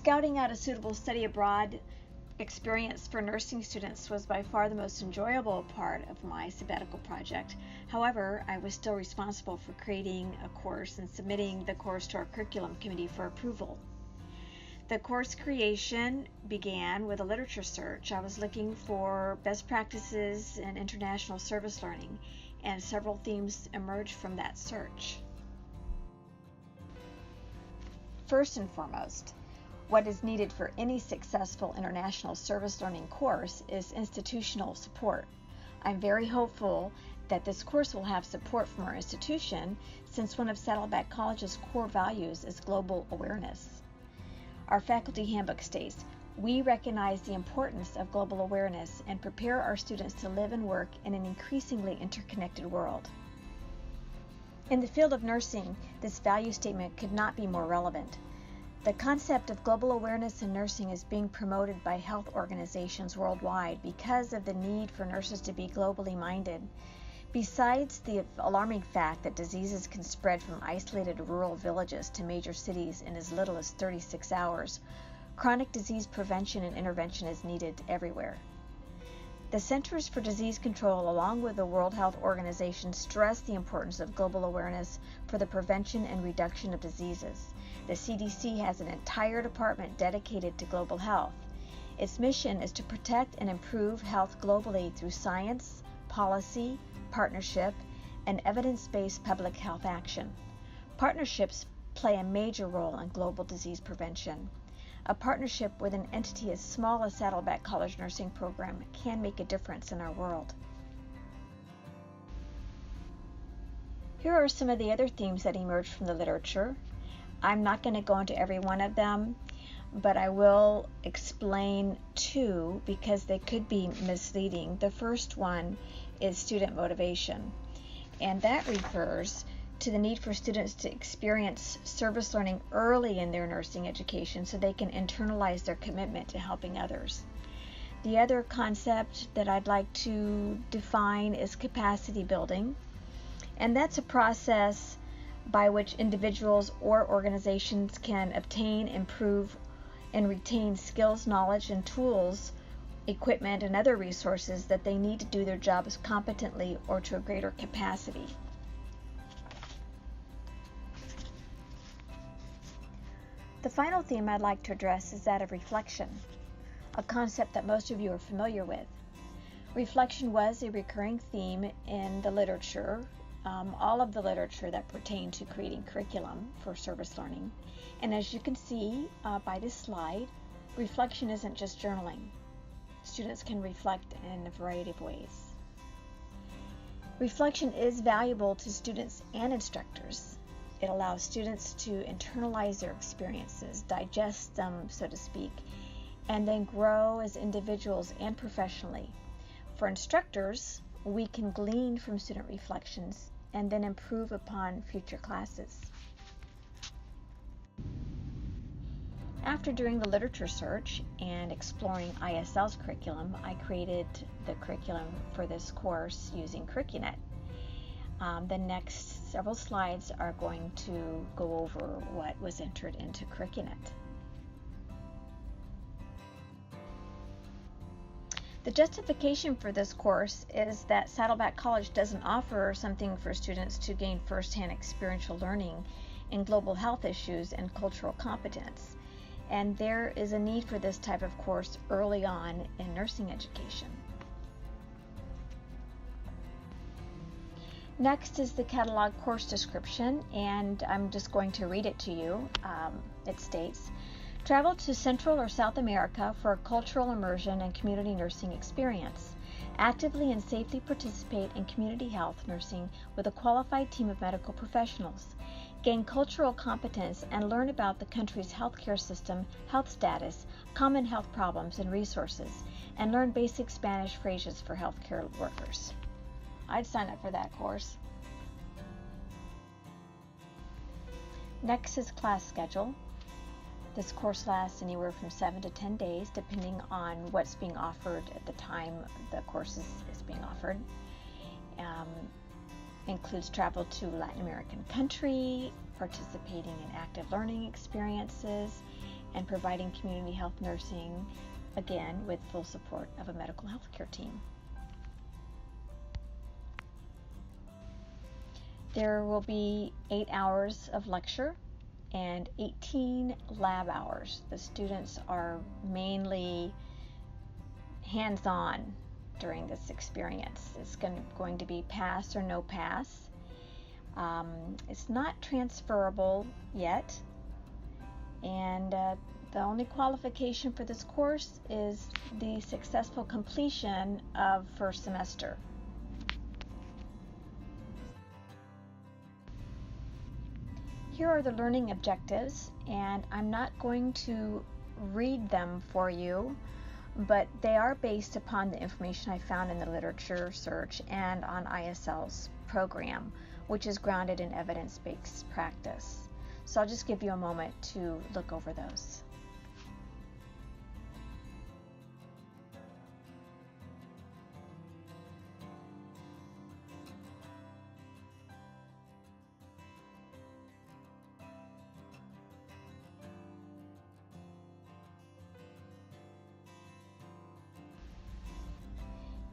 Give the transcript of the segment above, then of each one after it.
Scouting out a suitable study abroad experience for nursing students was by far the most enjoyable part of my sabbatical project. However, I was still responsible for creating a course and submitting the course to our curriculum committee for approval. The course creation began with a literature search. I was looking for best practices in international service learning, and several themes emerged from that search. First and foremost, what is needed for any successful international service learning course is institutional support. I'm very hopeful that this course will have support from our institution, since one of Saddleback College's core values is global awareness. Our faculty handbook states, "We recognize the importance of global awareness and prepare our students to live and work in an increasingly interconnected world." In the field of nursing, this value statement could not be more relevant. The concept of global awareness in nursing is being promoted by health organizations worldwide because of the need for nurses to be globally minded. Besides the alarming fact that diseases can spread from isolated rural villages to major cities in as little as 36 hours, chronic disease prevention and intervention is needed everywhere. The Centers for Disease Control, along with the World Health Organization, stress the importance of global awareness for the prevention and reduction of diseases. The CDC has an entire department dedicated to global health. Its mission is to protect and improve health globally through science, policy, partnership, and evidence-based public health action. Partnerships play a major role in global disease prevention. A partnership with an entity as small as Saddleback College Nursing Program can make a difference in our world. Here are some of the other themes that emerged from the literature. I'm not going to go into every one of them, but I will explain two because they could be misleading. The first one is student motivation, and that refers to the need for students to experience service learning early in their nursing education so they can internalize their commitment to helping others. The other concept that I'd like to define is capacity building, and that's a process by which individuals or organizations can obtain, improve, and retain skills, knowledge, and tools, equipment, and other resources that they need to do their jobs competently or to a greater capacity. The final theme I'd like to address is that of reflection, a concept that most of you are familiar with. Reflection was a recurring theme in the literature, all of the literature that pertained to creating curriculum for service learning. And as you can see by this slide, reflection isn't just journaling. Students can reflect in a variety of ways. Reflection is valuable to students and instructors. It allows students to internalize their experiences, digest them, so to speak, and then grow as individuals and professionally. For instructors, we can glean from student reflections and then improve upon future classes. After doing the literature search and exploring ISL's curriculum, I created the curriculum for this course using CurricuNet. The next several slides are going to go over what was entered into CurricuNet. The justification for this course is that Saddleback College doesn't offer something for students to gain firsthand experiential learning in global health issues and cultural competence, and there is a need for this type of course early on in nursing education. Next is the catalog course description, and I'm just going to read it to you. It states, travel to Central or South America for a cultural immersion and community nursing experience. Actively and safely participate in community health nursing with a qualified team of medical professionals. Gain cultural competence and learn about the country's healthcare system, health status, common health problems and resources, and learn basic Spanish phrases for healthcare workers. I'd sign up for that course. Next is class schedule. This course lasts anywhere from 7 to 10 days, depending on what's being offered at the time the course is being offered. Includes travel to Latin American country, participating in active learning experiences, and providing community health nursing, again with full support of a medical health care team. There will be 8 hours of lecture and 18 lab hours. The students are mainly hands-on during this experience. It's going to be pass or no pass. It's not transferable yet, and the only qualification for this course is the successful completion of first semester. Here are the learning objectives, and I'm not going to read them for you, but they are based upon the information I found in the literature search and on ISL's program, which is grounded in evidence-based practice. So I'll just give you a moment to look over those.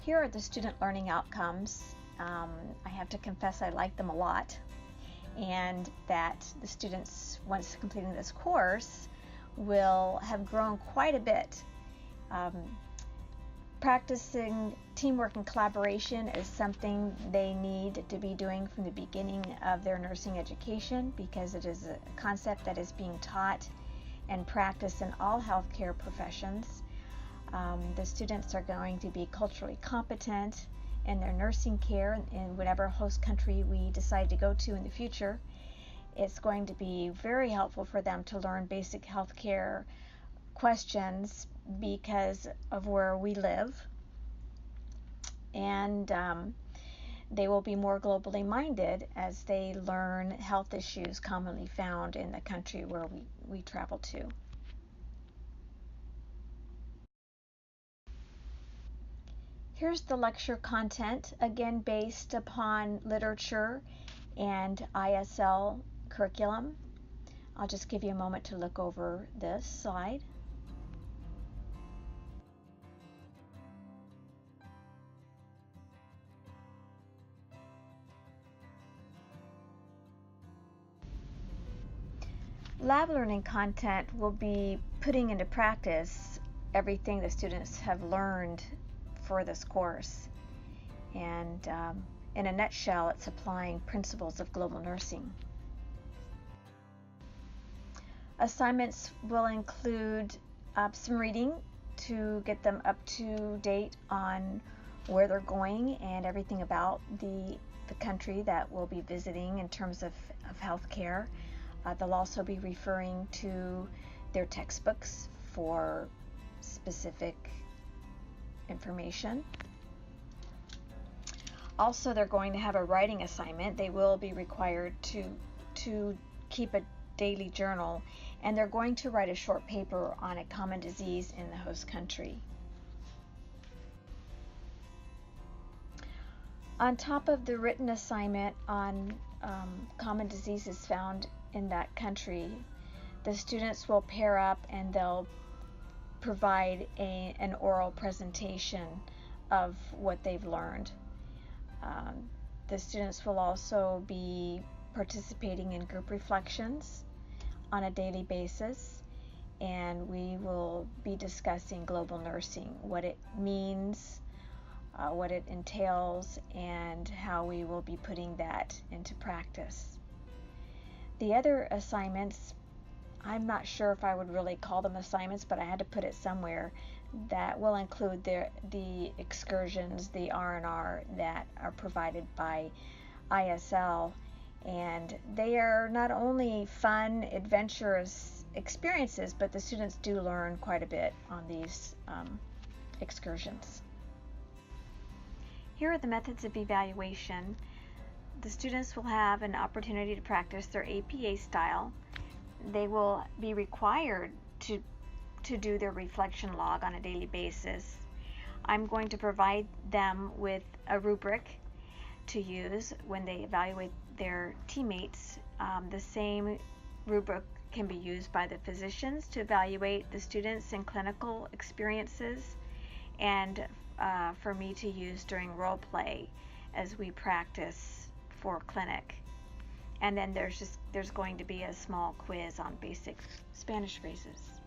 Here are the student learning outcomes. I have to confess I like them a lot, and that the students, once completing this course, will have grown quite a bit. Practicing teamwork and collaboration is something they need to be doing from the beginning of their nursing education, because it is a concept that is being taught and practiced in all healthcare professions. The students are going to be culturally competent in their nursing care in whatever host country we decide to go to in the future. It's going to be very helpful for them to learn basic healthcare questions because of where we live. And they will be more globally minded as they learn health issues commonly found in the country where we travel to. Here's the lecture content, again based upon literature and ISL curriculum. I'll just give you a moment to look over this slide. Lab learning content will be putting into practice everything the students have learned for this course, and in a nutshell, it's applying principles of global nursing. Assignments will include some reading to get them up to date on where they're going and everything about the country that we'll be visiting in terms of healthcare. They'll also be referring to their textbooks for specific information. Also, they're going to have a writing assignment. They will be required to keep a daily journal, and they're going to write a short paper on a common disease in the host country. On top of the written assignment on common diseases found in that country, the students will pair up and they'll provide an oral presentation of what they've learned. The students will also be participating in group reflections on a daily basis, and we will be discussing global nursing, what it means, what it entails, and how we will be putting that into practice. The other assignments, I'm not sure if I would really call them assignments, but I had to put it somewhere, that will include the excursions, the R&R that are provided by ISL, and they are not only fun, adventurous experiences, but the students do learn quite a bit on these excursions. Here are the methods of evaluation. The students will have an opportunity to practice their APA style. They will be required to do their reflection log on a daily basis. I'm going to provide them with a rubric to use when they evaluate their teammates, the same rubric can be used by the physicians to evaluate the students in clinical experiences, and for me to use during role play as we practice for clinic. And then there's going to be a small quiz on basic Spanish phrases.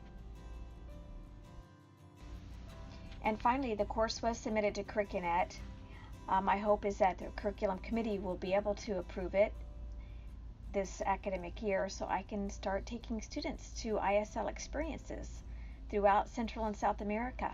And finally, the course was submitted to CurricuNet. My hope is that the curriculum committee will be able to approve it this academic year, so I can start taking students to ISL experiences throughout Central and South America.